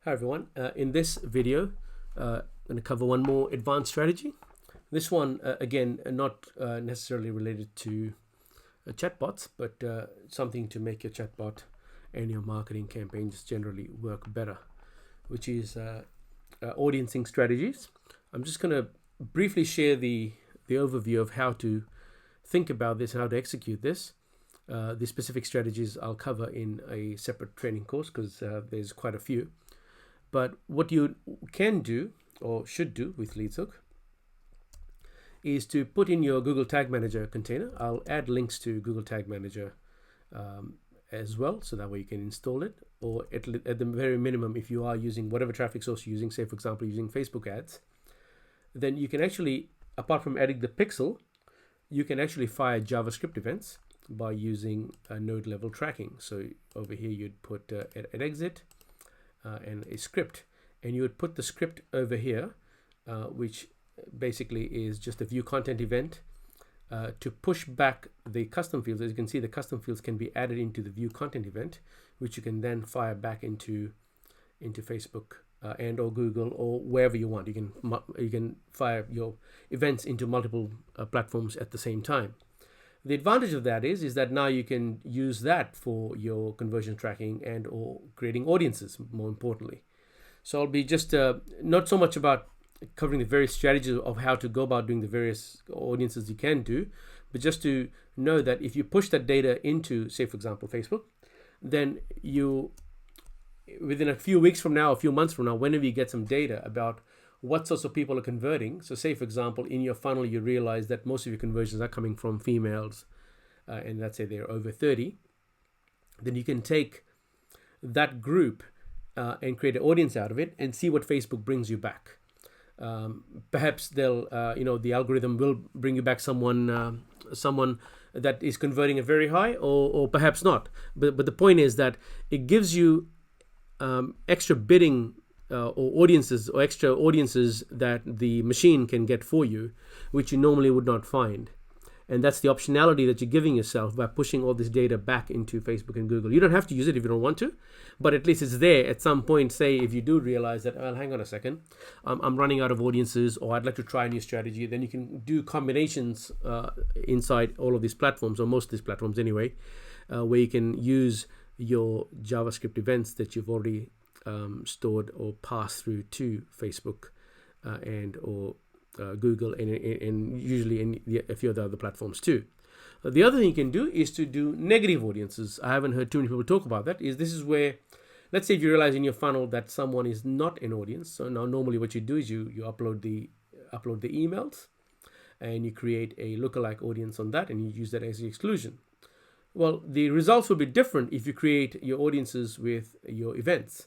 Hi everyone, in this video I'm going to cover one more advanced strategy. This one again not necessarily related to chatbots, but something to make your chatbot and your marketing campaigns generally work better, which is audiencing strategies. I'm just going to briefly share the overview of how to think about this and how to execute this. The specific strategies I'll cover in a separate training course because there's quite a few. But what you can do or should do with LeadsHook is to put in your Google Tag Manager container. I'll add links to Google Tag Manager as well, so that way you can install it. Or at the very minimum, if you are using whatever traffic source you're using, say for example using Facebook ads, then you can actually, apart from adding the pixel, you can actually fire JavaScript events by using node level tracking. So over here you'd put an exit and a script, and you would put the script over here, which basically is just a view content event to push back the custom fields. As you can see, the custom fields can be added into the view content event, which you can then fire back into Facebook and or Google or wherever you want. You can fire your events into multiple platforms at the same time. The advantage of that is that now you can use that for your conversion tracking and or creating audiences, more importantly. So I'll be just not so much about covering the various strategies of how to go about doing the various audiences you can do, but just to know that if you push that data into, say for example, Facebook, then you, within a few weeks from now, a few months from now, whenever you get some data about what sorts of people are converting. So say for example, in your funnel, you realize that most of your conversions are coming from females, and let's say they're over 30, then you can take that group and create an audience out of it and see what Facebook brings you back. Perhaps they'll, the algorithm will bring you back someone that is converting a very high, or perhaps not. But the point is that it gives you extra bidding or audiences or extra audiences that the machine can get for you, which you normally would not find. And that's the optionality that you're giving yourself by pushing all this data back into Facebook and Google. You don't have to use it if you don't want to, but at least it's there at some point. Say if you do realize that, well, hang on a second, I'm running out of audiences, or I'd like to try a new strategy, then you can do combinations inside all of these platforms, or most of these platforms anyway, where you can use your JavaScript events that you've already stored or passed through to Facebook and or Google and usually in a few of the other platforms too. The other thing you can do is to do negative audiences. I haven't heard too many people talk about that. This is where, let's say if you realize in your funnel that someone is not an audience. So now normally what you do is you upload the emails and you create a lookalike audience on that and you use that as the exclusion. Well, the results will be different if you create your audiences with your events.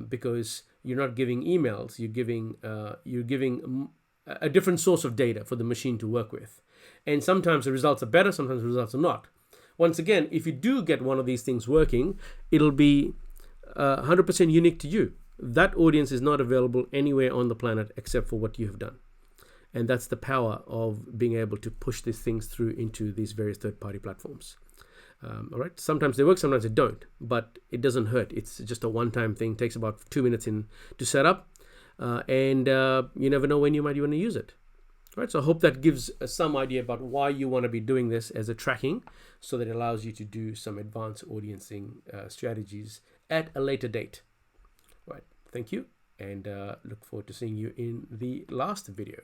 Because you're not giving emails, you're giving a different source of data for the machine to work with. And sometimes the results are better, sometimes the results are not. Once again, if you do get one of these things working, it'll be 100% unique to you. That audience is not available anywhere on the planet except for what you have done. And that's the power of being able to push these things through into these various third-party platforms. All right. Sometimes they work, sometimes they don't, but it doesn't hurt. It's just a one-time thing. It takes about 2 minutes to set up, and you never know when you might want to use it. All right. So I hope that gives some idea about why you want to be doing this as a tracking, so that it allows you to do some advanced audiencing strategies at a later date. All right. Thank you, and look forward to seeing you in the last video.